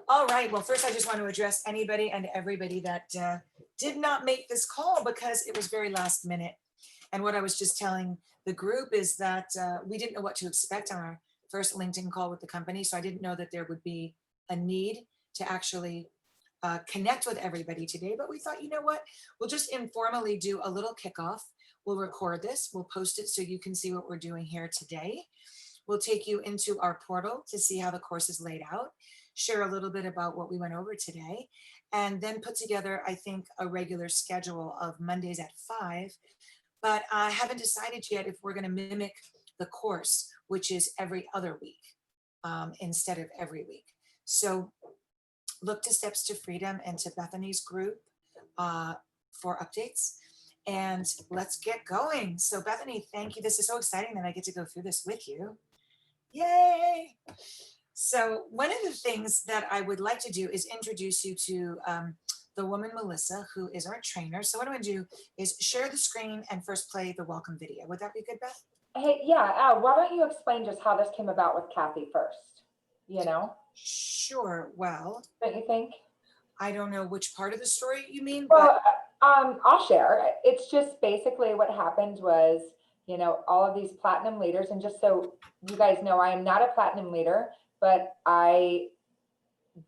All right. Well, first, I just want to address anybody and everybody that did not make this call because it was very last minute. And what I was just telling the group is that we didn't know what to expect on our first LinkedIn call with the company. So I didn't know that there would be a need to actually connect with everybody today. But we thought, you know what? We'll just informally do a little kickoff. We'll record this, we'll post it so you can see what we're doing here today. We'll take you into our portal to see how the course is laid out, share a little bit about what we went over today, and then put together, I think, a regular schedule of Mondays at 5. But I haven't decided yet if we're going to mimic the course, which is every other week instead of every week. So look to Steps to Freedom and to Bethany's group for updates. And let's get going. So Bethany, thank you. This is so exciting that I get to go through this with you. Yay! So one of the things that I would like to do is introduce you to the woman, Melissa, who is our trainer. So what I'm going to do is share the screen and first play the welcome video. Would that be good, Beth? Hey, yeah, why don't you explain just how this came about with Kathy first, Sure. Well, don't you think? I don't know which part of the story you mean, Well, I'll share. It's just basically what happened was, all of these platinum leaders, and just so you guys know, I am not a platinum leader, but I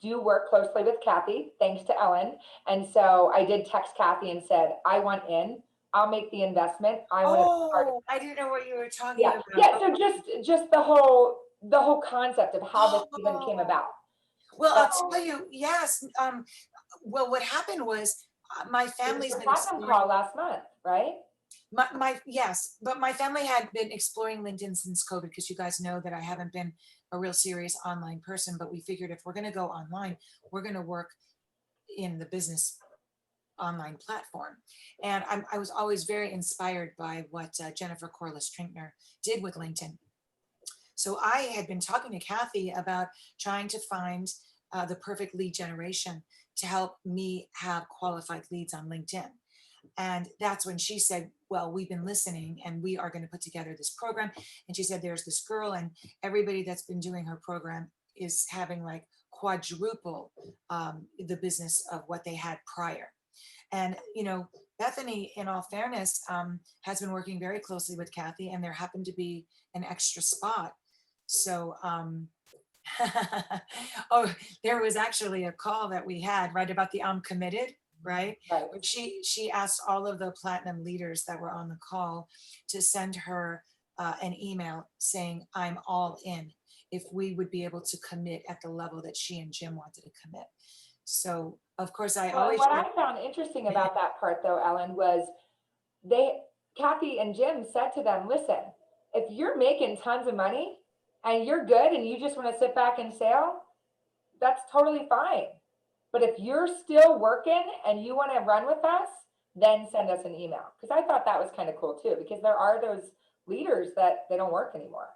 do work closely with Kathy, thanks to Ellen. And so I did text Kathy and said, I want in, I'll make the investment. I want to be part of oh, I didn't know what you were talking Yeah, about. yeah. So just the whole concept of how this even came Oh, about. well, I'll So tell you, yes. Well, what happened was my it was family's the been platinum exploring call last month, right? my yes, but my family had been exploring LinkedIn since COVID because you guys know that I haven't been a real serious online person, but we figured if we're going to go online, we're going to work in the business online platform. And I was always very inspired by what Jennifer Corliss Trinkner did with LinkedIn. So I had been talking to Kathy about trying to find the perfect lead generation to help me have qualified leads on LinkedIn. And that's when she said, well, we've been listening and we are going to put together this program. And she said, there's this girl and everybody that's been doing her program is having like quadruple the business of what they had prior. And, Bethany, in all fairness, has been working very closely with Kathy and there happened to be an extra spot. So, oh, there was actually a call that we had right about the I'm committed, right? Right. She asked all of the platinum leaders that were on the call to send her an email saying I'm all in if we would be able to commit at the level that she and Jim wanted to commit. So of course I Well, always what I found interesting about that part though, Ellen, was Kathy and Jim said to them, listen, if you're making tons of money and you're good and you just want to sit back and sail, that's totally fine. But if you're still working and you want to run with us, then send us an email. Because I thought that was kind of cool too, because there are those leaders that they don't work anymore.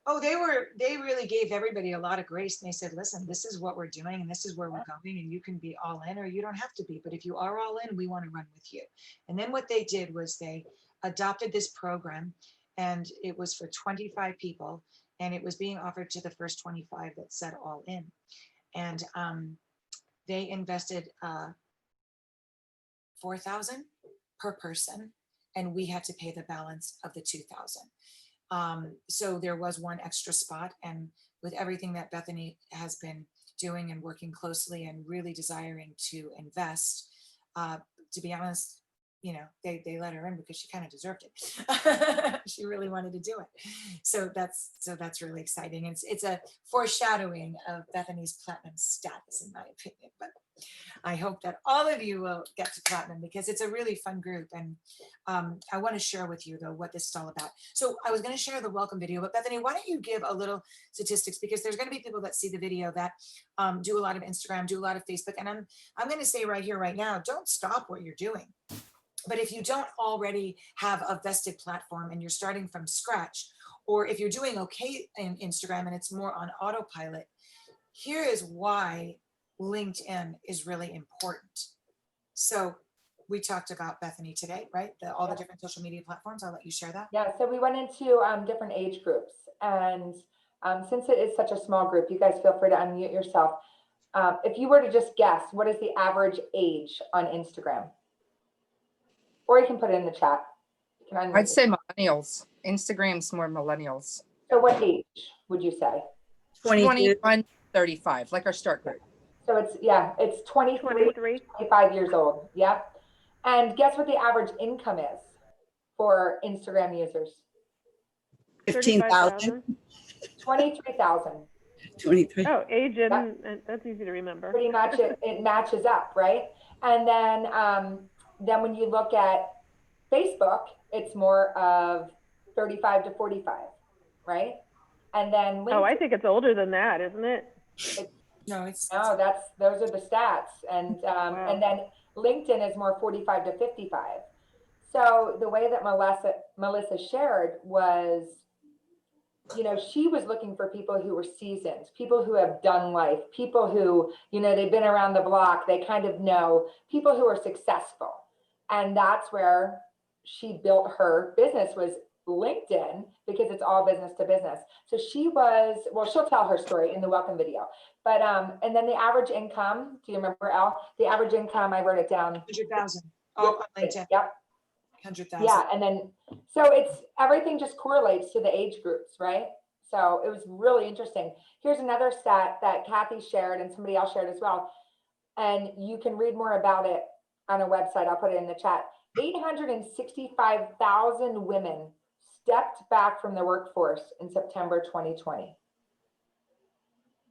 Oh, they really gave everybody a lot of grace. And they said, listen, this is what we're doing and this is where we're going and you can be all in or you don't have to be. But if you are all in, we want to run with you. And then what they did was they adopted this program and it was for 25 people and it was being offered to the first 25 that said all in. And they invested 4,000 per person and we had to pay the balance of the 2,000. So there was one extra spot, and with everything that Bethany has been doing and working closely and really desiring to invest, to be honest, they let her in because she kind of deserved it. She really wanted to do it. So that's really exciting. It's a foreshadowing of Bethany's platinum status, in my opinion. But I hope that all of you will get to platinum because it's a really fun group. And I want to share with you though what this is all about. So I was going to share the welcome video, but Bethany, why don't you give a little statistics because there's going to be people that see the video that do a lot of Instagram, do a lot of Facebook. And I'm going to say right here, right now, don't stop what you're doing. But if you don't already have a vested platform and you're starting from scratch, or if you're doing okay in Instagram and it's more on autopilot, here is why LinkedIn is really important. So we talked about Bethany today, right? All the different social media platforms. I'll let you share that. Yeah, so we went into different age groups. And since it is such a small group, you guys feel free to unmute yourself. If you were to just guess, what is the average age on Instagram? Or you can put it in the chat. I'd say millennials. Instagram's more millennials. So what age would you say? 22. 21, 35, like our start group. So it's 23, 23. 25 years old. Yep. And guess what the average income is for Instagram users? 15,000. 23,000. 23. Oh, age and that's easy to remember. Pretty much it matches up, right? And then when you look at Facebook, it's more of 35 to 45, right? And then LinkedIn, Oh, I think it's older than that, isn't it? No, it's, no, those are the stats. And Wow. and then LinkedIn is more 45 to 55. So the way that Melissa shared was, you know, she was looking for people who were seasoned, people who have done life, people who, you know, they've been around the block, they kind of know, people who are successful. And that's where she built her business, was LinkedIn, because it's all business to business. So she was, well, she'll tell her story in the welcome video. But and then the average income, do you remember, Al? The average income, I wrote it down. 100,000. Oh, on LinkedIn, Yep. 100,000. Yeah, and then so it's everything just correlates to the age groups, right? So it was really interesting. Here's another stat that Kathy shared and somebody else shared as well. And you can read more about it on a website. I'll put it in the chat. 865,000 women stepped back from the workforce in September 2020.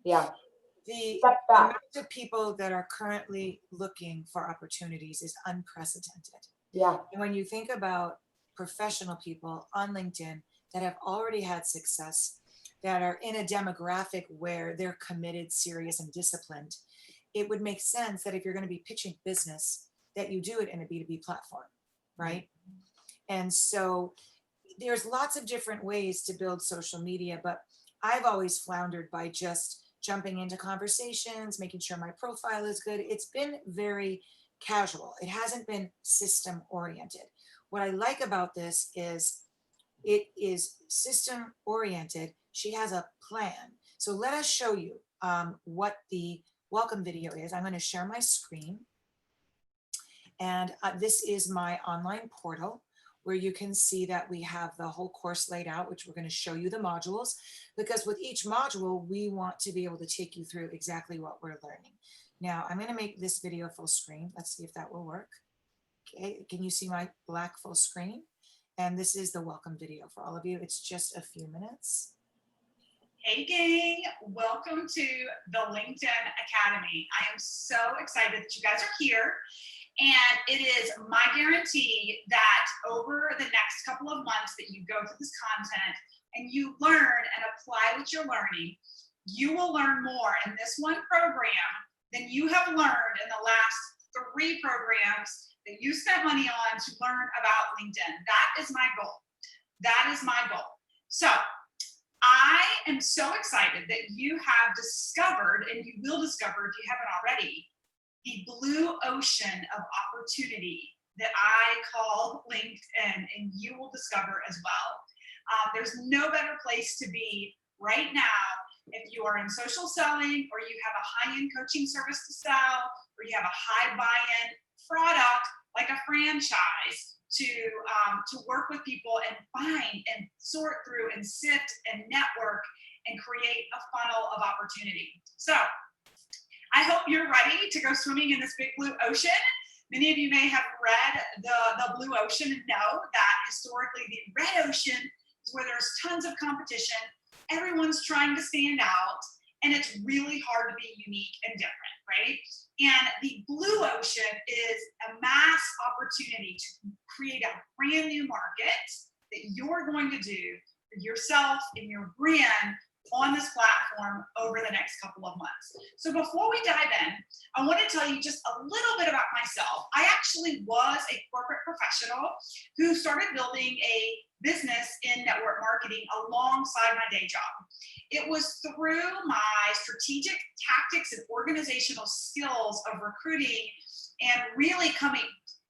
Yeah, The stepped back. amount of people that are currently looking for opportunities is unprecedented. Yeah, And when you think about professional people on LinkedIn that have already had success, that are in a demographic where they're committed, serious, and disciplined, it would make sense that if you're going to be pitching business, that you do it in a B2B platform, right? And so there's lots of different ways to build social media, but I've always floundered by just jumping into conversations, making sure my profile is good. It's been very casual. It hasn't been system oriented. What I like about this is it is system oriented. She has a plan. So let us show you what the welcome video is. I'm going to share my screen. And this is my online portal where you can see that we have the whole course laid out, which we're going to show you the modules, because with each module, we want to be able to take you through exactly what we're learning. Now, I'm going to make this video full screen. Let's see if that will work. Okay, can you see my black full screen? And this is the welcome video for all of you. It's just a few minutes. Hey gang, welcome to the LinkedIn Academy. I am so excited that you guys are here. And it is my guarantee that over the next couple of months that you go through this content and you learn and apply what you're learning, you will learn more in this one program than you have learned in the last 3 programs that you spent money on to learn about LinkedIn. That is my goal. That is my goal. So I am so excited that you have discovered, and you will discover if you haven't already, the blue ocean of opportunity that I call LinkedIn, and you will discover as well. There's no better place to be right now if you are in social selling, or you have a high-end coaching service to sell, or you have a high buy-in product like a franchise to work with people and find and sort through and sift and network and create a funnel of opportunity. So I hope you're ready to go swimming in this big blue ocean. Many of you may have read the blue ocean and know that historically the red ocean is where there's tons of competition. Everyone's trying to stand out, and it's really hard to be unique and different, right? And the blue ocean is a mass opportunity to create a brand new market that you're going to do for yourself and your brand on this platform over the next couple of months. So before we dive in, I want to tell you just a little bit about myself. I actually was a corporate professional who started building a business in network marketing alongside my day job. It was through my strategic tactics and organizational skills of recruiting and really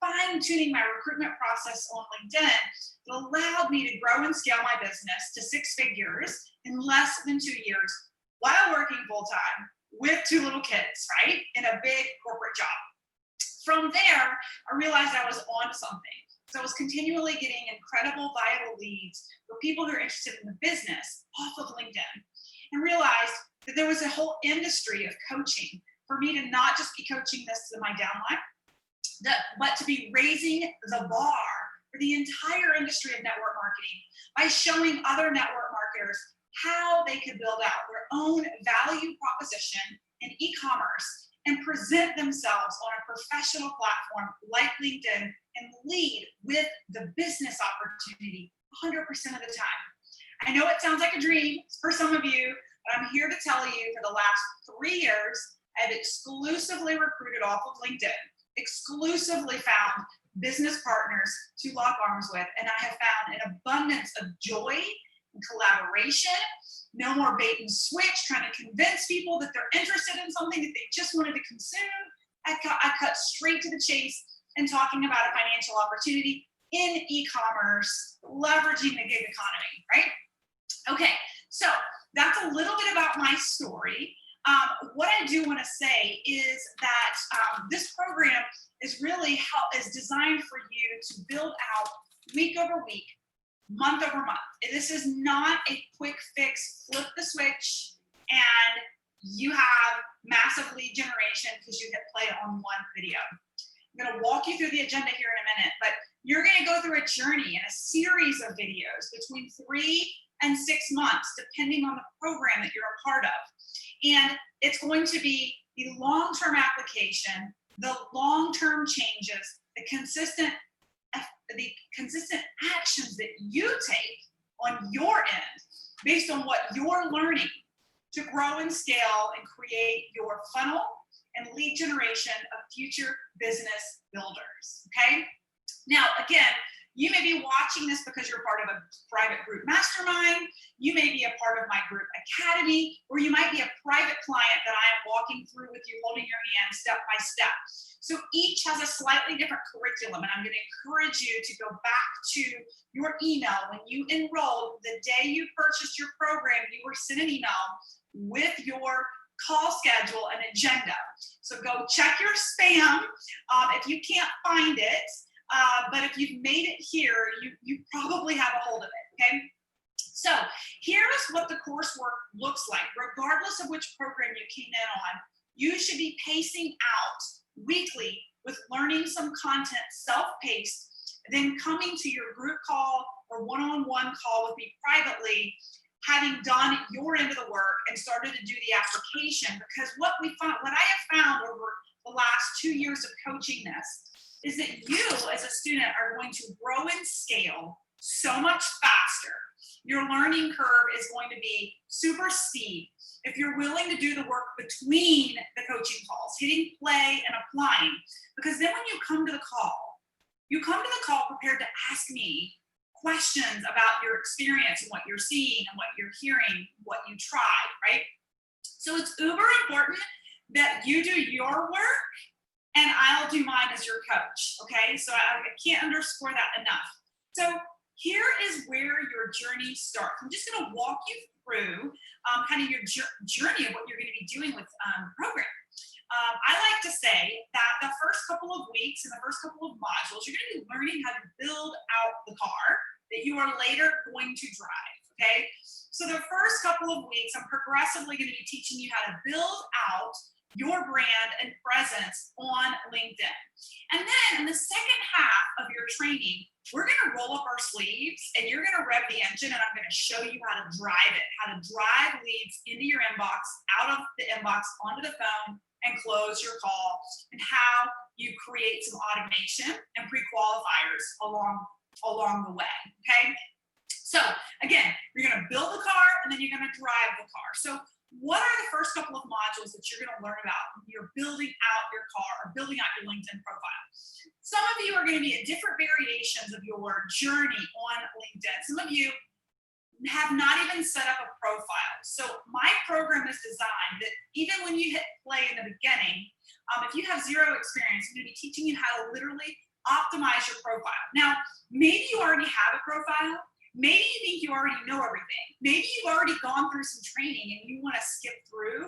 fine-tuning my recruitment process on LinkedIn that allowed me to grow and scale my business to 6 figures in less than 2 years while working full-time with 2 little kids, right? In a big corporate job. From there, I realized I was on something. So I was continually getting incredible vital leads for people who are interested in the business off of LinkedIn, and realized that there was a whole industry of coaching for me to not just be coaching this to my downline, but to be raising the bar for the entire industry of network marketing by showing other network marketers how they could build out their own value proposition in e-commerce and present themselves on a professional platform like LinkedIn and lead with the business opportunity 100% of the time. I know it sounds like a dream for some of you, but I'm here to tell you for the last 3 years, I've exclusively recruited off of LinkedIn, exclusively found business partners to lock arms with, and I have found an abundance of joy and collaboration. No more bait and switch, trying to convince people that they're interested in something that they just wanted to consume. I cut straight to the chase and talking about a financial opportunity in e-commerce, leveraging the gig economy, right? Okay, so that's a little bit about my story. What I do want to say is that this program is really is designed for you to build out week over week, month over month. This is not a quick fix, flip the switch, and you have massive lead generation because you hit play on one video. I'm going to walk you through the agenda here in a minute, but you're going to go through a journey and a series of videos between 3 and 6 months, depending on the program that you're a part of. And it's going to be the long-term application, the long-term changes, the consistent actions that you take on your end based on what you're learning to grow and scale and create your funnel and lead generation of future business builders, okay? Now, again, you may be watching this because you're part of a private group mastermind. You may be a part of my group academy, or you might be a private client that I am walking through with you, holding your hand step by step. So each has a slightly different curriculum, and I'm going to encourage you to go back to your email. When you enrolled, the day you purchased your program, you were sent an email with your call schedule and agenda. So go check your spam if you can't find it. But if you've made it here, you probably have a hold of it, okay? So here's what the coursework looks like. Regardless of which program you came in on, you should be pacing out weekly with learning some content self-paced, then coming to your group call or one-on-one call with me privately, having done your end of the work and started to do the application. Because what I have found over the last 2 years of coaching this is that you as a student are going to grow and scale so much faster. Your learning curve is going to be super steep if you're willing to do the work between the coaching calls, hitting play and applying. Because then when you come to the call prepared to ask me questions about your experience and what you're seeing and what you're hearing, what you tried, right? So it's uber important that you do your work and I'll do mine as your coach, okay? So I can't underscore that enough. So here is where your journey starts. I'm just gonna walk you through kind of your journey of what you're gonna be doing with the program. I like to say that the first couple of weeks and the first couple of modules, you're gonna be learning how to build out the car that you are later going to drive, okay? So the first couple of weeks, I'm progressively gonna be teaching you how to build out your brand and presence on LinkedIn. And then in the second half of your training, we're gonna roll up our sleeves and you're gonna rev the engine and I'm gonna show you how to drive it, how to drive leads into your inbox, out of the inbox, onto the phone, and close your call, and how you create some automation and pre-qualifiers along the way, okay? So again, you're gonna build the car and then you're gonna drive the car. So what are the first couple of modules that you're going to learn about when you're building out your car or building out your LinkedIn profile? Some of you are going to be at different variations of your journey on LinkedIn. Some of you have not even set up a profile. So my program is designed that even when you hit play in the beginning, if you have zero experience, I'm going to be teaching you how to literally optimize your profile. Now, maybe you already have a profile. Maybe you think you already know everything. Maybe you've already gone through some training and you want to skip through.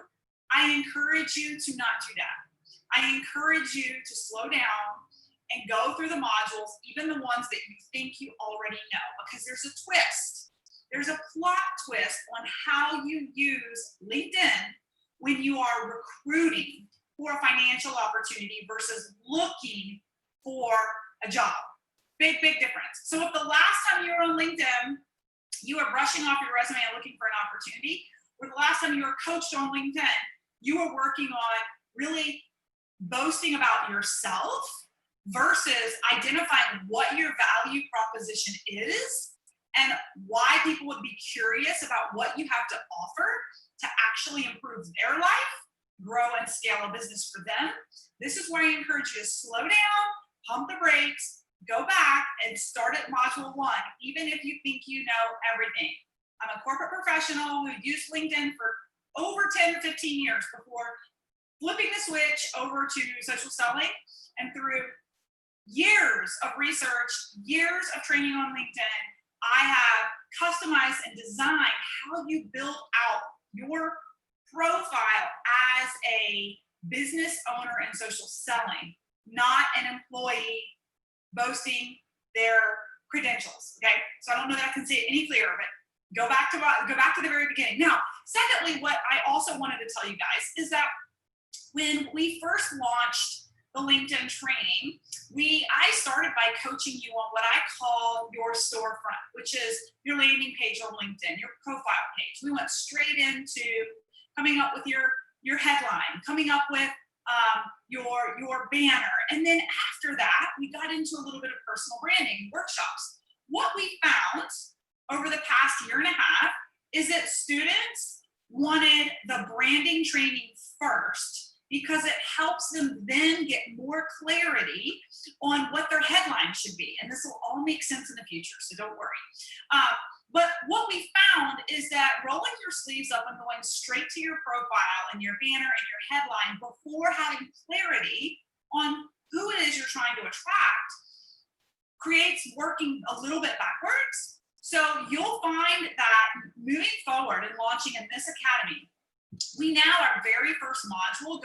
I encourage you to not do that. I encourage you to slow down and go through the modules, even the ones that you think you already know, because there's a twist. There's a plot twist on how you use LinkedIn when you are recruiting for a financial opportunity versus looking for a job. Big, big difference. So if the last time you were on LinkedIn, you were brushing off your resume and looking for an opportunity, or the last time you were coached on LinkedIn, you were working on really boasting about yourself versus identifying what your value proposition is and why people would be curious about what you have to offer to actually improve their life, grow and scale a business for them. This is where I encourage you to slow down, pump the brakes, go back and start at module 1, even if you think you know everything. I'm a corporate professional who used LinkedIn for over 10 or 15 years before flipping the switch over to social selling, and through years of research, years of training on LinkedIn, I have customized and designed how you build out your profile as a business owner in social selling, not an employee boasting their credentials. Okay, so I don't know that I can say it any clearer, but go back to the very beginning. Now, secondly, what I also wanted to tell you guys is that when we first launched the LinkedIn training, I started by coaching you on what I call your storefront, which is your landing page on LinkedIn, your profile page. We went straight into coming up with your headline, coming up with your banner. And then after that, we got into a little bit of personal branding workshops. What we found over the past year and a half is that students wanted the branding training first because it helps them then get more clarity on what their headline should be. And this will all make sense in the future, so don't worry. But what we found is that rolling your sleeves up and going straight to your profile and your banner and your headline before having clarity on who it is you're trying to attract creates working a little bit backwards. So you'll find that moving forward and launching in this academy, we now, our very first module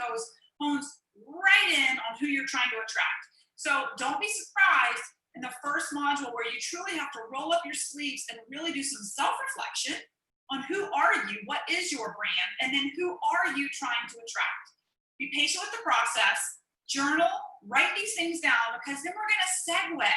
hones right in on who you're trying to attract. So don't be surprised in the first module where you truly have to roll up your sleeves and really do some self-reflection on who are you, what is your brand, and then who are you trying to attract. Be patient with the process, journal, write these things down, because then we're gonna segue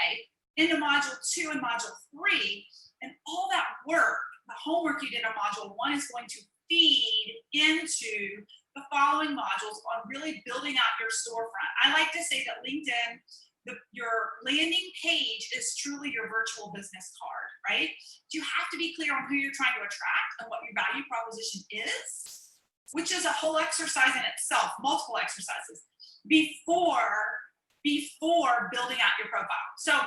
into module 2 and module 3, and all that work, the homework you did on module 1 is going to feed into the following modules on really building out your storefront. I like to say that LinkedIn, your landing page is truly your virtual business card, right? You have to be clear on who you're trying to attract and what your value proposition is, which is a whole exercise in itself, multiple exercises, before building out your profile. So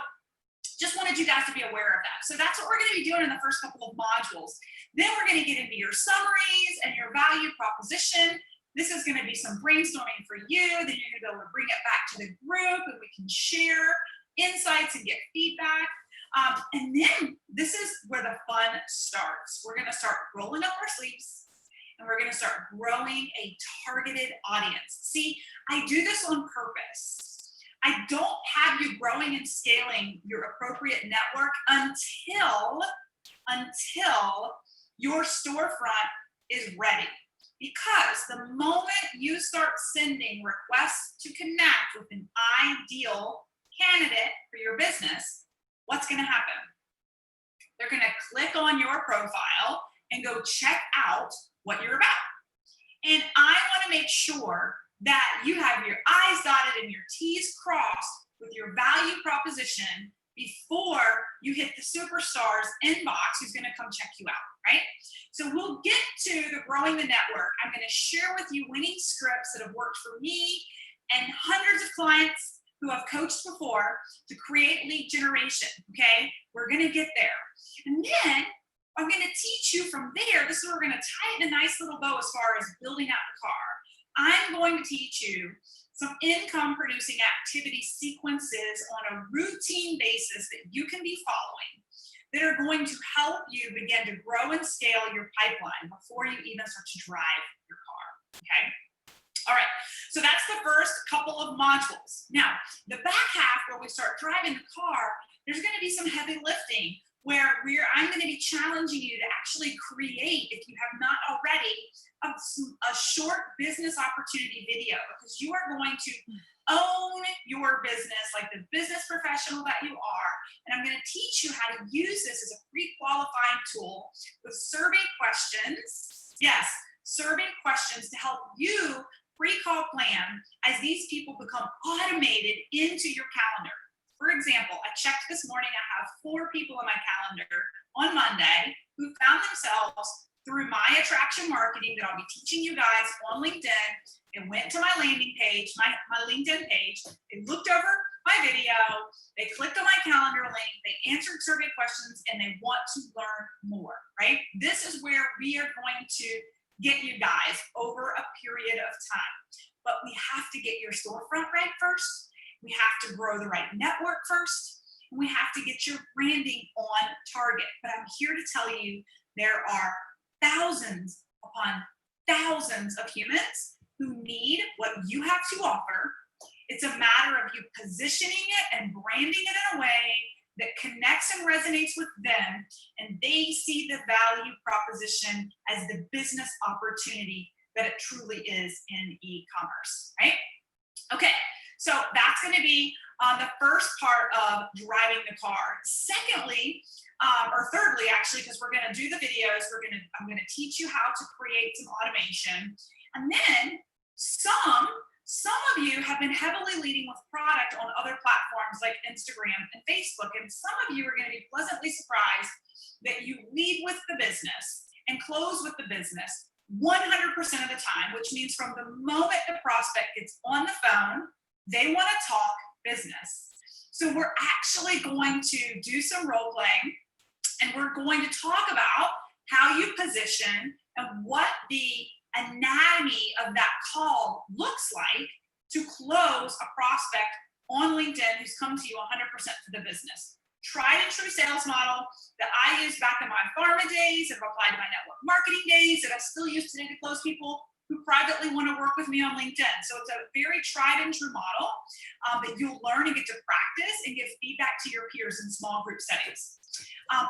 just wanted you guys to be aware of that. So that's what we're going to be doing in the first couple of modules. Then we're going to get into your summaries and your value proposition. This is going to be some brainstorming for you. Then you're going to be able to bring it back to the group and we can share insights and get feedback. And then this is where the fun starts. We're going to start rolling up our sleeves and we're going to start growing a targeted audience. See, I do this on purpose. I don't have you growing and scaling your appropriate network until your storefront is ready. Because the moment you start sending requests to connect with an ideal candidate for your business, what's going to happen? They're going to click on your profile and go check out what you're about. And I want to make sure that you have your I's dotted and your T's crossed with your value proposition before you hit the superstars inbox who's going to come check you out, right? So we'll get to the growing the network. I'm going to share with you winning scripts that have worked for me and hundreds of clients who have coached before to create lead generation, okay? We're going to get there. And then I'm going to teach you from there. This is where we're going to tie it in a nice little bow as far as building out the car. I'm going to teach you some income producing activity sequences on a routine basis that you can be following that are going to help you begin to grow and scale your pipeline before you even start to drive your car. okay? All right, so that's the first couple of modules. Now, the back half where we start driving the car, there's gonna be some heavy lifting where I'm gonna be challenging you to actually create, if you have not already, a short business opportunity video, because you are going to own your business like the business professional that you are. And I'm going to teach you how to use this as a pre-qualifying tool with survey questions. Yes, survey questions to help you pre-call plan as these people become automated into your calendar. For example, I checked this morning, I have 4 people in my calendar on Monday who found themselves through my attraction marketing that I'll be teaching you guys on LinkedIn. They went to my landing page, my LinkedIn page, they looked over my video, they clicked on my calendar link, they answered survey questions, and they want to learn more, right? This is where we are going to get you guys over a period of time. But we have to get your storefront right first. We have to grow the right network first. And we have to get your branding on target. But I'm here to tell you there are thousands upon thousands of humans who need what you have to offer. It's a matter of you positioning it and branding it in a way that connects and resonates with them, and they see the value proposition as the business opportunity that it truly is in e-commerce, right? Okay, so that's going to be the first part of driving the car. Secondly, or thirdly, actually, because we're going to do the videos, I'm going to teach you how to create some automation. And then some of you have been heavily leading with product on other platforms like Instagram and Facebook. And some of you are going to be pleasantly surprised that you lead with the business and close with the business 100% of the time, which means from the moment the prospect gets on the phone, they want to talk business. So we're actually going to do some role playing, and we're going to talk about how you position and what the anatomy of that call looks like to close a prospect on LinkedIn who's come to you 100% for the business. Tried and true sales model that I used back in my pharma days and applied to my network marketing days that I still use today to close people who privately want to work with me on LinkedIn. So it's a very tried and true model that you'll learn and get to practice and give feedback to your peers in small group settings.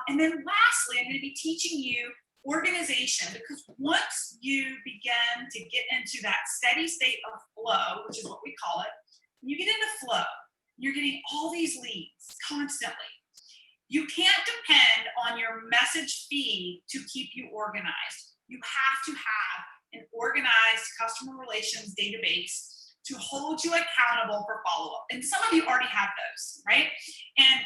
And then lastly, I'm going to be teaching you organization, because once you begin to get into that steady state of flow, which is what we call it, when you get into flow, you're getting all these leads constantly. You can't depend on your message feed to keep you organized. You have to have an organized customer relations database to hold you accountable for follow-up. And some of you already have those, right? And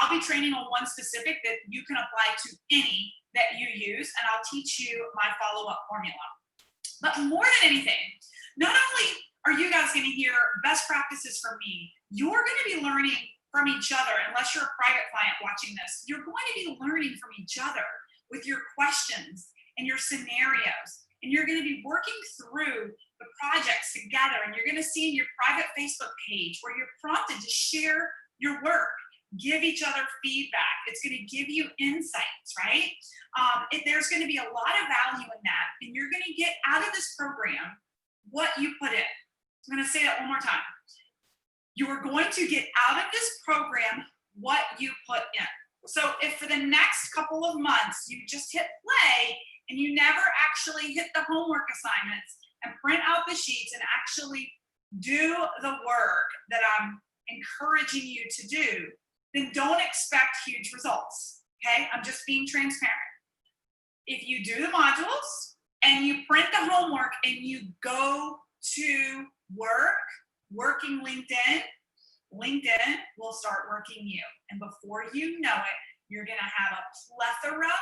I'll be training on one specific that you can apply to any that you use, and I'll teach you my follow-up formula. But more than anything, not only are you guys going to hear best practices from me, you're going to be learning from each other. Unless you're a private client watching this, you're going to be learning from each other with your questions and your scenarios. And you're going to be working through the projects together. And you're going to see in your private Facebook page where you're prompted to share your work, give each other feedback. It's going to give you insights, right? There's going to be a lot of value in that. And you're going to get out of this program what you put in. I'm going to say that one more time. You are going to get out of this program what you put in. So if for the next couple of months you just hit play and you never actually hit the homework assignments and print out the sheets and actually do the work that I'm encouraging you to do, then don't expect huge results, okay? I'm just being transparent. If you do the modules and you print the homework and you go to work, working LinkedIn, LinkedIn will start working you. And before you know it, you're gonna have a plethora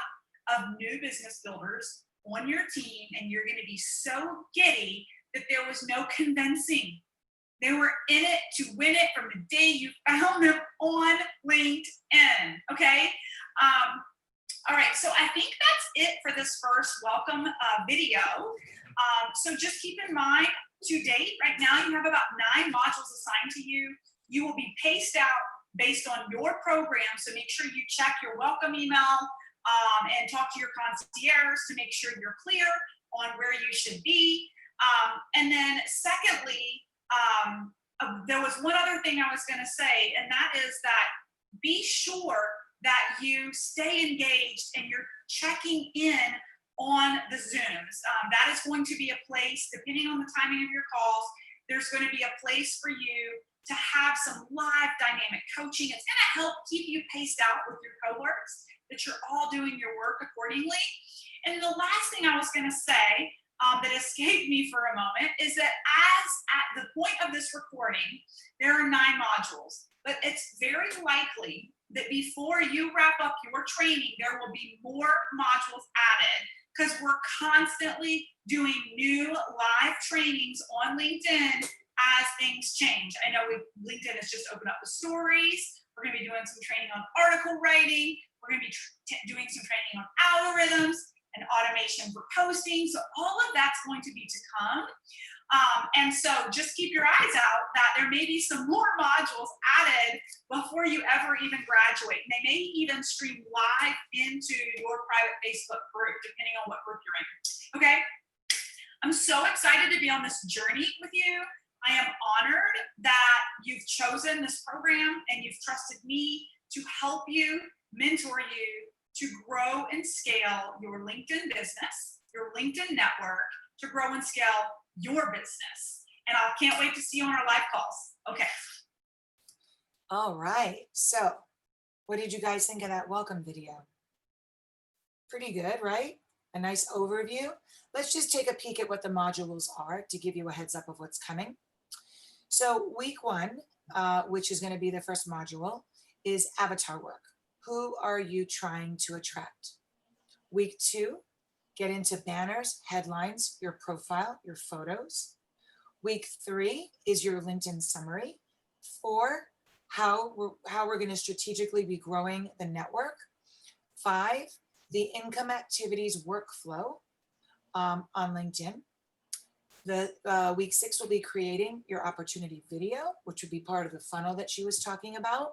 of new business builders on your team, and you're gonna be so giddy that there was no convincing. They were in it to win it from the day you found them on LinkedIn, okay? All right, so I think that's it for this first welcome video. So just keep in mind, to date, right now you have about 9 modules assigned to you. You will be paced out based on your program, so make sure you check your welcome email and talk to your concierge to make sure you're clear on where you should be. And then secondly, there was one other thing I was going to say, and that is that be sure that you stay engaged and you're checking in on the Zooms. That is going to be a place, depending on the timing of your calls, there's going to be a place for you to have some live dynamic coaching. It's going to help keep you paced out with your cohorts, that you're all doing your work accordingly. And the last thing I was going to say that escaped me for a moment is that as at the point of this recording, there are 9 modules, but it's very likely that before you wrap up your training, there will be more modules added because we're constantly doing new live trainings on LinkedIn as things change. I know LinkedIn has just opened up the stories. We're going to be doing some training on article writing. We're going to be doing some training on algorithms and automation for posting. So all of that's going to be to come. And so just keep your eyes out that there may be some more modules added before you ever even graduate. And they may even stream live into your private Facebook group, depending on what group you're in. Okay. I'm so excited to be on this journey with you. I am honored that you've chosen this program and you've trusted me to help you, mentor you to grow and scale your LinkedIn business, your LinkedIn network, to grow and scale your business. And I can't wait to see you on our live calls. Okay. All right. So what did you guys think of that welcome video? Pretty good, right? A nice overview. Let's just take a peek at what the modules are to give you a heads up of what's coming. So week 1, which is going to be the first module, is avatar work. Who are you trying to attract? Week 2, get into banners, headlines, your profile, your photos. Week 3 is your LinkedIn summary. 4, how we're going to strategically be growing the network. 5, the income activities workflow on LinkedIn. The week 6 will be creating your opportunity video, which would be part of the funnel that she was talking about.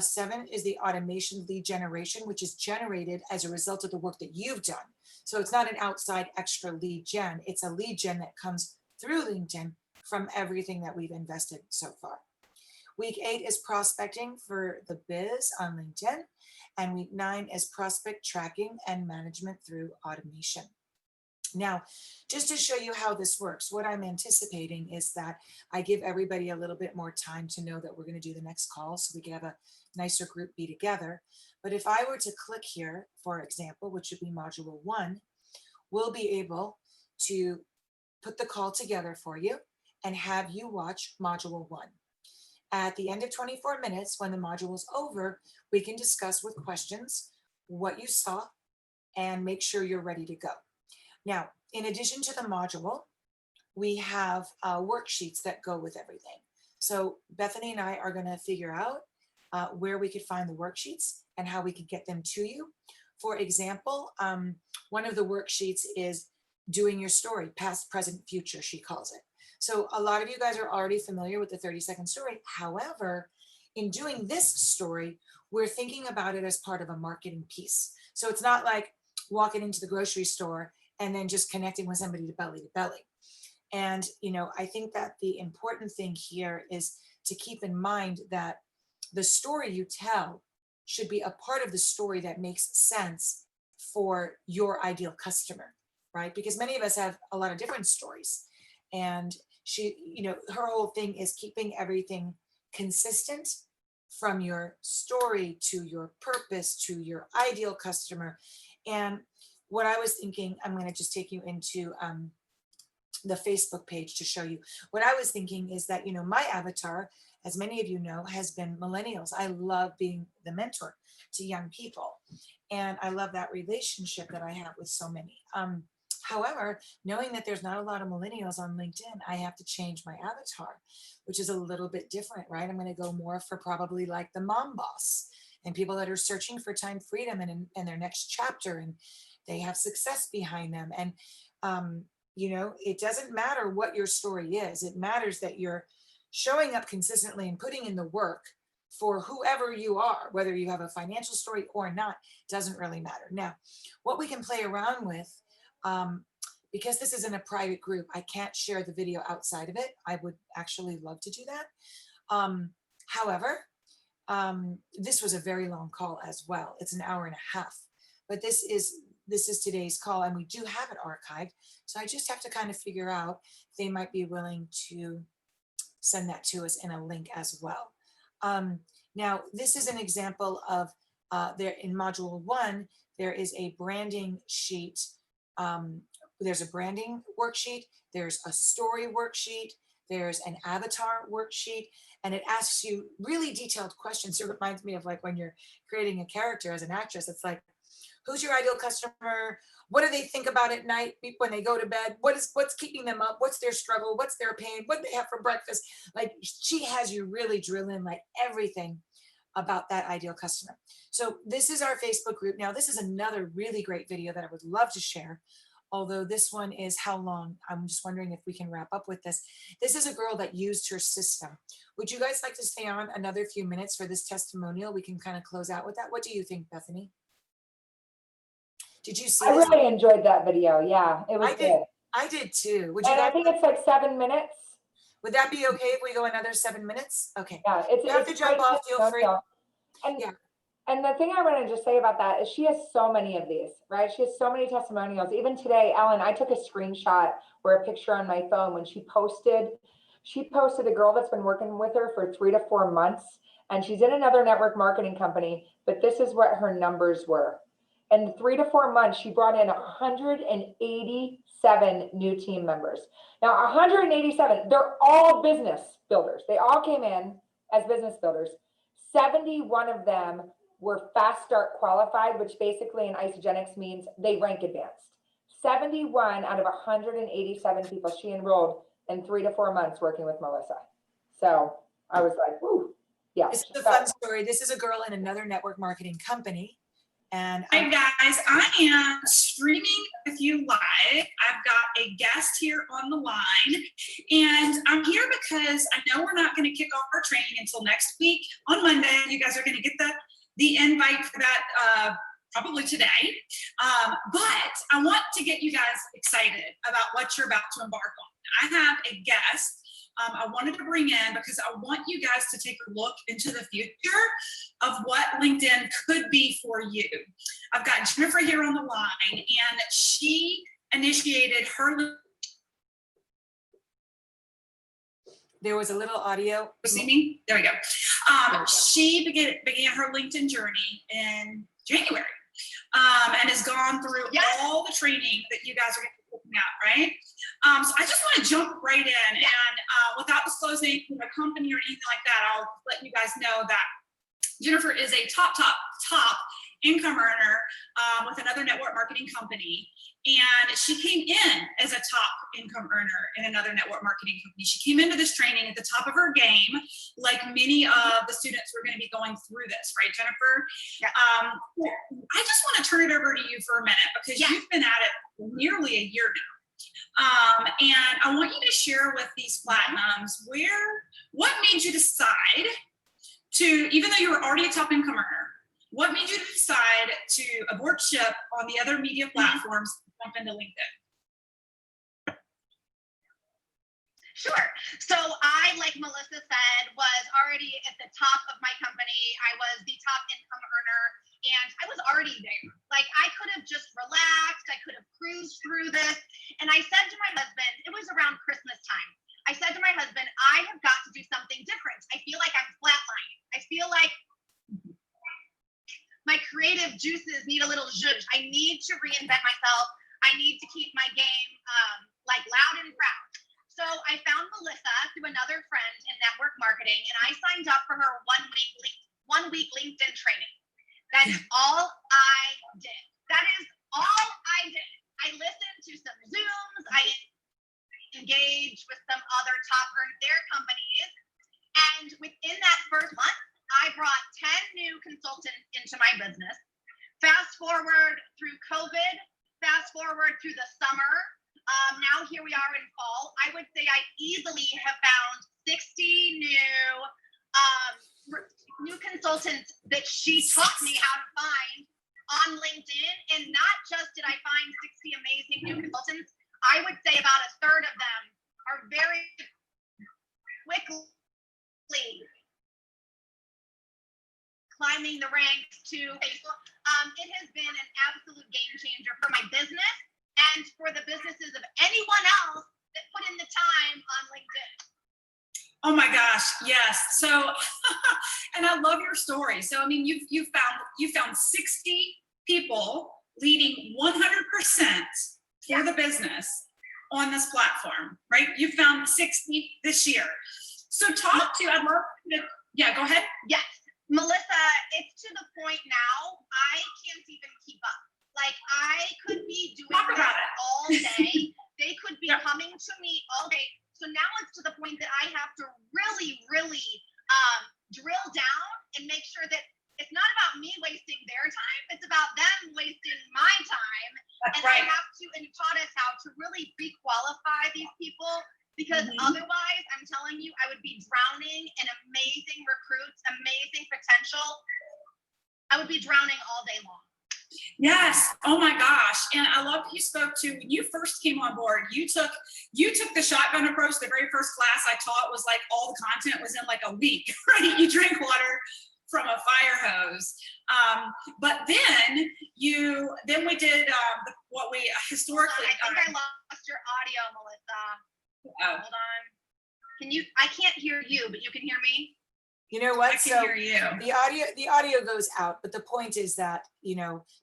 7 is the automation lead generation, which is generated as a result of the work that you've done. So it's not an outside extra lead gen. It's a lead gen that comes through LinkedIn from everything that we've invested so far. Week 8 is prospecting for the biz on LinkedIn. And week 9 is prospect tracking and management through automation. Now, just to show you how this works, what I'm anticipating is that I give everybody a little bit more time to know that we're going to do the next call so we can have a nicer group be together. But if I were to click here, for example, which would be module 1, we'll be able to put the call together for you and have you watch module 1. At the end of 24 minutes, when the module is over, we can discuss with questions what you saw and make sure you're ready to go. Now, in addition to the module, we have worksheets that go with everything. So Bethany and I are going to figure out where we could find the worksheets and how we could get them to you. For example, one of the worksheets is doing your story, past, present, future, she calls it. So a lot of you guys are already familiar with the 30-second story. However, in doing this story, we're thinking about it as part of a marketing piece. So it's not like walking into the grocery store and then just connecting with somebody to belly. And, I think that the important thing here is to keep in mind that the story you tell should be a part of the story that makes sense for your ideal customer, right? Because many of us have a lot of different stories. And she, her whole thing is keeping everything consistent from your story to your purpose to your ideal customer. And what I was thinking, I'm going to just take you into the Facebook page to show you. What I was thinking is that, my avatar, as many of you know, has been millennials. I love being the mentor to young people. And I love that relationship that I have with so many. However, knowing that there's not a lot of millennials on LinkedIn, I have to change my avatar, which is a little bit different, right? I'm going to go more for probably like the mom boss and people that are searching for time freedom and their next chapter, and they have success behind them. And, it doesn't matter what your story is. It matters that you're showing up consistently and putting in the work for whoever you are, whether you have a financial story or not, doesn't really matter. Now, what we can play around with, because this isn't a private group, I can't share the video outside of it. I would actually love to do that. However, this was a very long call as well. It's an hour and a half, but this is today's call, and we do have it archived. So I just have to kind of figure out if they might be willing to send that to us in a link as well. Now, this is an example of there in module 1, there is a branding sheet. There's a branding worksheet. There's a story worksheet. There's an avatar worksheet, and it asks you really detailed questions. It reminds me of like when you're creating a character as an actress. It's like, who's your ideal customer? What do they think about at night when they go to bed? What's keeping them up? What's their struggle? What's their pain? What do they have for breakfast? Like, she has you really drill in like everything about that ideal customer. So this is our Facebook group. Now, this is another really great video that I would love to share. Although this one is how long? I'm just wondering if we can wrap up with this. This is a girl that used her system. Would you guys like to stay on another few minutes for this testimonial? We can kind of close out with that. What do you think, Bethany? Did you see I this? really enjoyed that video. Yeah, it was I did. good. I did too. Would you And I guys, think it's like 7 minutes. would that be okay if we go another 7 minutes? Okay. Yeah, it's You have to it's jump great off, feel free. testimonial. And Yeah. and the thing I want to just say about that is she has so many of these, right? She has so many testimonials. Even today, Ellen, I took a screenshot or a picture on my phone when she posted a girl that's been working with her for 3 to 4 months, and she's in another network marketing company, but this is what her numbers were. In 3 to 4 months, she brought in 187 new team members. Now, 187, they're all business builders. They all came in as business builders. 71 of them were fast start qualified, which basically in Isogenics means they rank advanced. 71 out of 187 people she enrolled in 3 to 4 months working with Melissa. So I was like, whoo, yeah. This is a fun story. This is a girl in another network marketing company. And Hi guys, I am streaming with you live. I've got a guest here on the line, and I'm here because I know we're not going to kick off our training until next week on Monday. You guys are going to get the invite for that probably today. But I want to get you guys excited about what you're about to embark on. I have a guest I wanted to bring in because I want you guys to take a look into the future of what LinkedIn could be for you. I've got Jennifer here on the line, and she initiated her. there was a little audio. See me? There we go. She began her LinkedIn journey in January and has gone through all the training that you guys are going to be looking at, right? So I just want to jump right in, and without disclosing the company or anything like that, I'll let you guys know that Jennifer is a top income earner with another network marketing company. And she came in as a top income earner in another network marketing company. She came into this training at the top of her game, like many of the students who are going to be going through this, right, Jennifer? Yeah. I just want to turn it over to you for a minute because you've been at it nearly a year now. And I want you to share with these platinums what made you decide to, even though you were already a top income earner, what made you decide to abort ship on the other media platforms and jump into LinkedIn? Sure. So I, like Melissa said, was already at the top of my company. I was the top income earner, and I was already there. Like, I could have just relaxed. I could have cruised through this. And I said to my husband, it was around Christmas time. I said to my husband, I have got to do something different. I feel like I'm flatlining. I feel like my creative juices need a little zhuzh. I need to reinvent myself. I need to keep my game like loud and proud. So I found Melissa through another friend in network marketing, and I signed up for her one week LinkedIn training. That's all I did. That is all I did. I listened to some Zooms. I engaged with some other top their companies. And within that first month, I brought 10 new consultants into my business. Fast forward through COVID, fast forward through the summer. Now here we are in fall. I would say I easily have found 60 new consultants that she taught me how to find on LinkedIn. And not just did I find 60 amazing new consultants, climbing the ranks to Facebook. It has been an absolute game changer for my business and for the businesses of anyone else that put in the time on LinkedIn. Oh my gosh, yes. So, and I love your story. So, I mean, you found 60 people leading 100% for the business on this platform, right? You found 60 this year. So I'd love to, yeah, go ahead. Yes, Melissa, it's to the point now, I can't even keep up. Like, I could be doing Talk about this it. all day. They could be Yep. coming to me all day. So now it's to the point that I have to really, really drill down and make sure that it's not about me wasting their time. It's about them wasting my time. That's And right. I have to, and taught us how to really pre-qualify these people, because Mhm. otherwise, I'm telling you, I would be drowning in amazing recruits, amazing potential. I would be drowning all day long. Yes. Oh my gosh. And I love that you spoke to, when you first came on board, you took the shotgun approach. The very first class I taught was like all the content was in like a week, right? You drink water from a fire hose. But then we did what we historically. I think I lost your audio, Melissa. Oh, Hold on. I can't hear you, but you can hear me? You know I what? can So hear you. the audio goes out, but the point is that,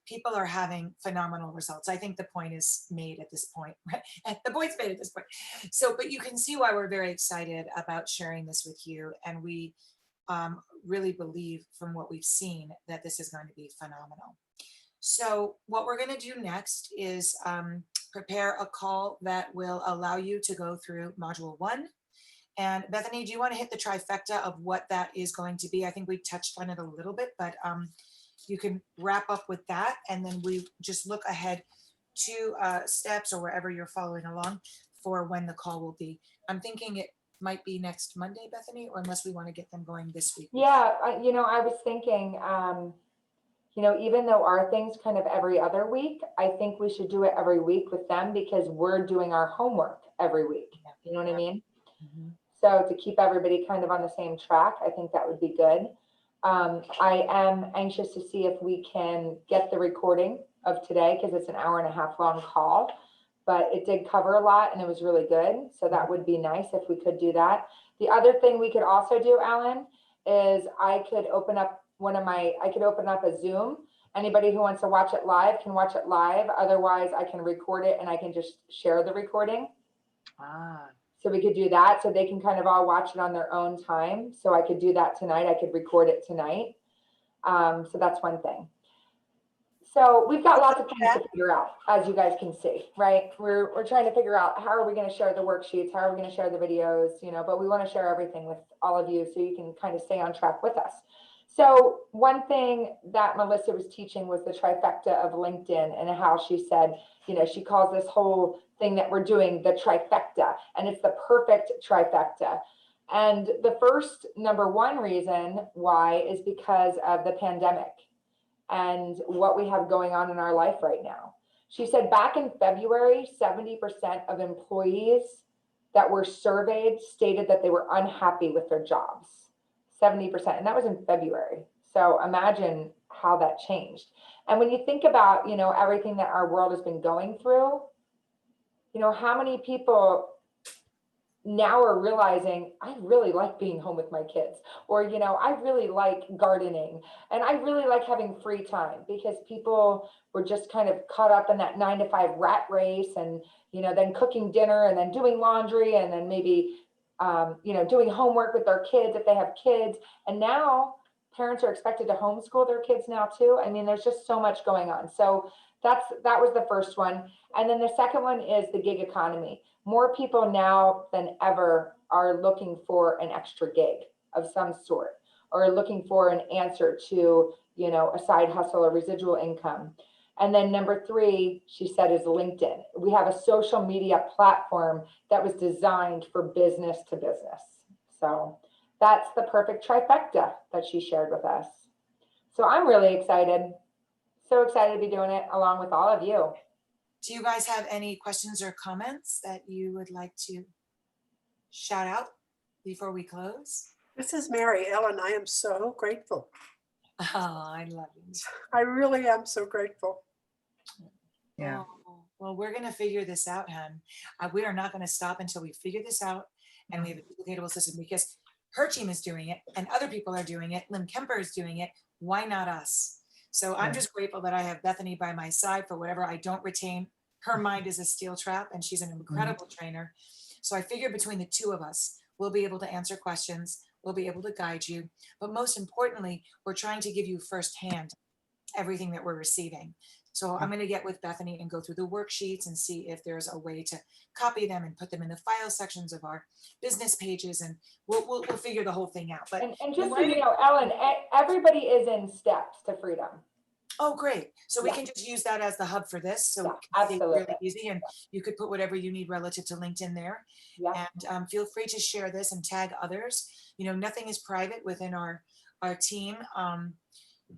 people are having phenomenal results. I think the point is made at this point, right? The point's made at this point. So, but you can see why we're very excited about sharing this with you. And we really believe from what we've seen that this is going to be phenomenal. So what we're going to do next is prepare a call that will allow you to go through module 1. And Bethany, do you want to hit the trifecta of what that is going to be? I think we touched on it a little bit, but you can wrap up with that. And then we just look ahead to steps or wherever you're following along for when the call will be. I'm thinking it might be next Monday, Bethany, or unless we want to get them going this week. Yeah, I was thinking, even though our thing's kind of every other week, I think we should do it every week with them because we're doing our homework every week. You know what I mean? Mhm. So to keep everybody kind of on the same track, I think that would be good. I am anxious to see if we can get the recording of today because it's an 1.5 hour long call, but it did cover a lot and it was really good. So that would be nice if we could do that. The other thing we could also do, Alan, is I could open up a Zoom. Anybody who wants to watch it live can watch it live. Otherwise, I can record it and I can just share the recording. Ah, So we could do that. So they can kind of all watch it on their own time. So I could do that tonight. I could record it tonight. So that's one thing. So we've got lots of things to figure out, as you guys can see, right? We're trying to figure out how are we going to share the worksheets? How are we going to share the videos? But we want to share everything with all of you so you can kind of stay on track with us. So one thing that Melissa was teaching was the trifecta of LinkedIn and how she said, she calls this whole thing that we're doing the trifecta, and it's the perfect trifecta. And the first number one reason why is because of the pandemic and what we have going on in our life right now. She said back in February, 70% of employees that were surveyed stated that they were unhappy with their jobs. 70%, and that was in February. So imagine how that changed. And when you think about, everything that our world has been going through, how many people now are realizing I really like being home with my kids, or, I really like gardening and I really like having free time, because people were just kind of caught up in that 9-to-5 rat race and, then cooking dinner and then doing laundry and then maybe doing homework with their kids if they have kids. And now parents are expected to homeschool their kids now too. I mean, there's just so much going on. So that was the first one. And then the second one is the gig economy. More people now than ever are looking for an extra gig of some sort, or looking for an answer to, a side hustle or residual income. And then number 3, she said, is LinkedIn. We have a social media platform that was designed for business to business. So that's the perfect trifecta that she shared with us. So I'm really excited. So excited to be doing it along with all of you. do you guys have any questions or comments that you would like to shout out before we close? This is Mary Ellen. I am so grateful. Oh, I love you. I really am so grateful. Yeah. Oh, well, we're gonna figure this out, hun. We are not gonna stop until we figure this out and we have a duplicatable system because her team is doing it and other people are doing it. Lim Kemper is doing it. Why not us? So I'm Yeah. just grateful that I have Bethany by my side for whatever I don't retain. Her mind is a steel trap and she's an incredible trainer. So I figure between the two of us, we'll be able to answer questions. We'll be able to guide you. But most importantly, we're trying to give you firsthand everything that we're receiving. So I'm going to get with Bethany and go through the worksheets and see if there's a way to copy them and put them in the file sections of our business pages, and we'll figure the whole thing out. But And just so you know, Ellen, everybody is in steps to freedom. oh, great! So we Yeah. can just use that as the hub for this. So Yeah, it can be absolutely. really easy, and you could put whatever you need relative to LinkedIn there. Yeah. And feel free to share this and tag others. You know, nothing is private within our team.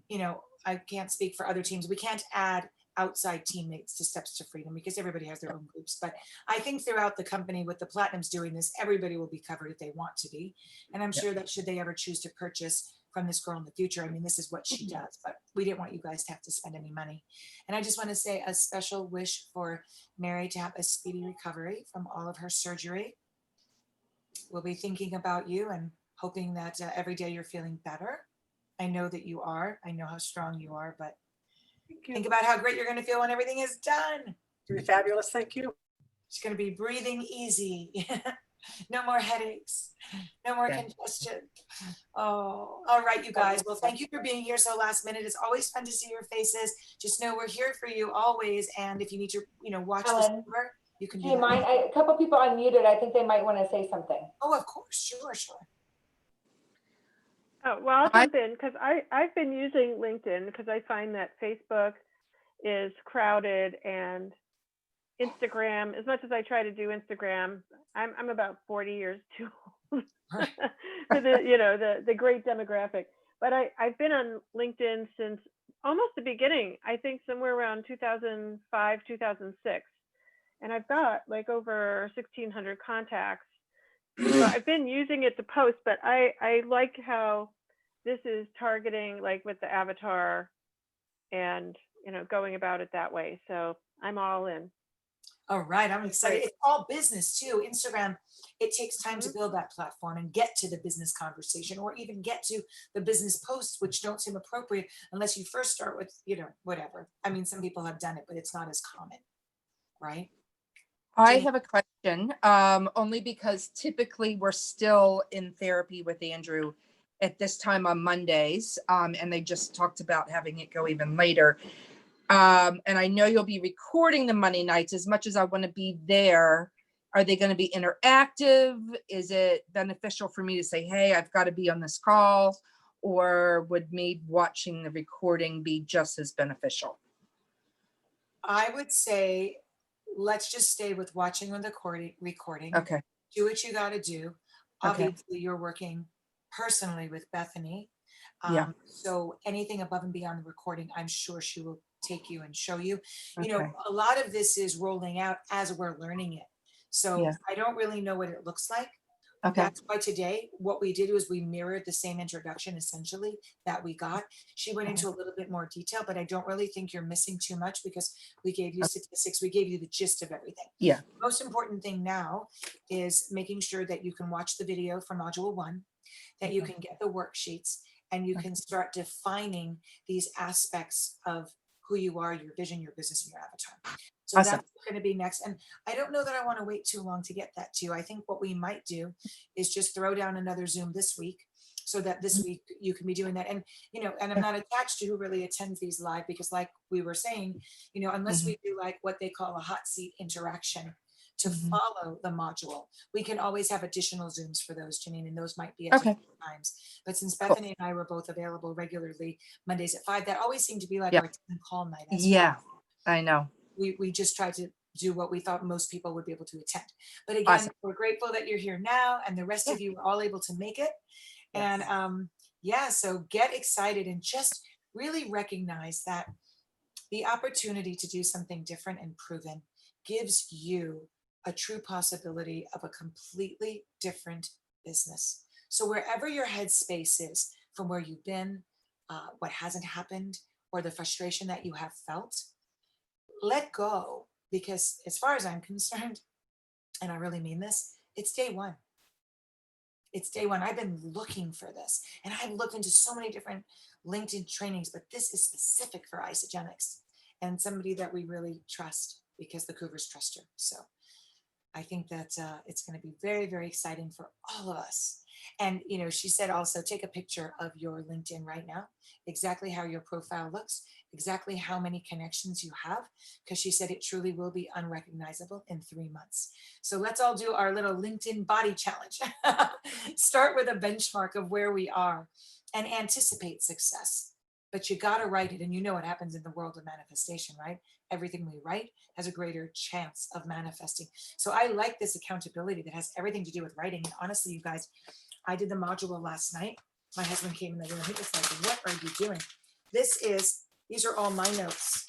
You know, I can't speak for other teams. We can't add outside teammates to Steps to Freedom because everybody has their own groups. But I think throughout the company with the Platinums doing this, everybody will be covered if they want to be. And I'm sure that should they ever choose to purchase from this girl in the future, I mean, this is what she does, but we didn't want you guys to have to spend any money. And I just want to say a special wish for Mary to have a speedy recovery from all of her surgery. We'll be thinking about you and hoping that every day you're feeling better. I know that you are. I know how strong you are, but Thank you. think about how great you're going to feel when everything is done. You're fabulous. Thank you. She's going to be breathing easy. No more headaches. No more Yeah. congestion. Oh, all right, you guys. Well, thank you for being here so last minute. It's always fun to see your faces. Just know we're here for you always. And if you need to, watch this Ellen, over, you can Do do you that. mind? A couple people unmuted. I think they might want to say something. Oh, of course. Sure, sure. Oh, well, I'll I- jump in because I've been using LinkedIn because I find that Facebook is crowded and Instagram, as much as I try to do Instagram, I'm about 40 years too old for the great demographic. But I've been on LinkedIn since almost the beginning. I think somewhere around 2005, 2006. And I've got like over 1,600 contacts. So I've been using it to post, but I like how this is targeting like with the avatar and, going about it that way. So I'm all in. All right, I'm excited. It's all business too. Instagram, it takes time to build that platform and get to the business conversation or even get to the business posts, which don't seem appropriate unless you first start with, whatever. I mean, some people have done it, but it's not as common, right? I Jenny. have a question, only because typically we're still in therapy with Andrew at this time on Mondays, and they just talked about having it go even later. And I know you'll be recording the Monday nights. As much as I want to be there, are they going to be interactive? Is it beneficial for me to say, hey, I've got to be on this call? Or would me watching the recording be just as beneficial? I would say, let's just stay with watching on the recording. Okay. Do what you got to do. Okay. Obviously, you're working personally with Bethany. Yeah. So anything above and beyond the recording, I'm sure she will take you and show you. Okay. A lot of this is rolling out as we're learning it. So Yeah. I don't really know what it looks like. Okay. That's why today, what we did was we mirrored the same introduction essentially that we got. She went into a little bit more detail, but I don't really think you're missing too much because we gave you statistics, we gave you the gist of everything. Yeah. Most important thing now is making sure that you can watch the video from module 1, that you can get the worksheets, and you can start defining these aspects of who you are, your vision, your business, and your avatar. So Awesome. that's going to be next. And I don't know that I want to wait too long to get that to you. I think what we might do is just throw down another Zoom this week so that this week you can be doing that. And, and I'm not attached to who really attends these live because like we were saying, unless we do like what they call a hot seat interaction to follow the module, we can always have additional Zooms for those, Janine, and those might be at different times. But since Bethany and I were both available regularly Mondays at 5, that always seemed to be like our team call night. Yeah, I know. We just tried to do what we thought most people would be able to attend. But again, Awesome. we're grateful that you're here now and the rest of you are all able to make it. Yes. And so get excited and just really recognize that the opportunity to do something different and proven gives you a true possibility of a completely different business. So wherever your headspace is from where you've been, what hasn't happened or the frustration that you have felt. Let go, because as far as I'm concerned, and I really mean this, it's day one. It's day one. I've been looking for this, and I've looked into so many different LinkedIn trainings, but this is specific for Isogenics and somebody that we really trust because the Cougars trust her. So I think that it's going to be very, very exciting for all of us. And, you know, she said also take a picture of your LinkedIn right now, exactly how your profile looks, exactly how many connections you have, because she said it truly will be unrecognizable in 3 months. So let's all do our little LinkedIn body challenge. Start with a benchmark of where we are and anticipate success. But you got to write it. And you know what happens in the world of manifestation, right? Everything we write has a greater chance of manifesting. So I like this accountability that has everything to do with writing. And honestly, you guys, I did the module last night. My husband came in the room. He was like, what are you doing? These are all my notes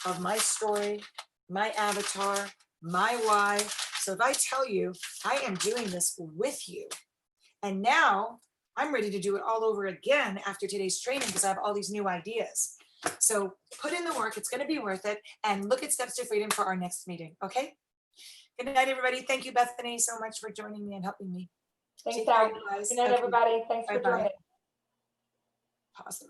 of my story, my avatar, my why. So if I tell you, I am doing this with you. And now I'm ready to do it all over again after today's training because I have all these new ideas. So put in the work. It's going to be worth it. And look at Steps to Freedom for our next meeting. Okay. Good night, everybody. Thank you, Bethany, so much for joining me and helping me. Thanks, Take care, Al. you guys. Good night, Okay. everybody. Thanks for Bye-bye. joining. Pause.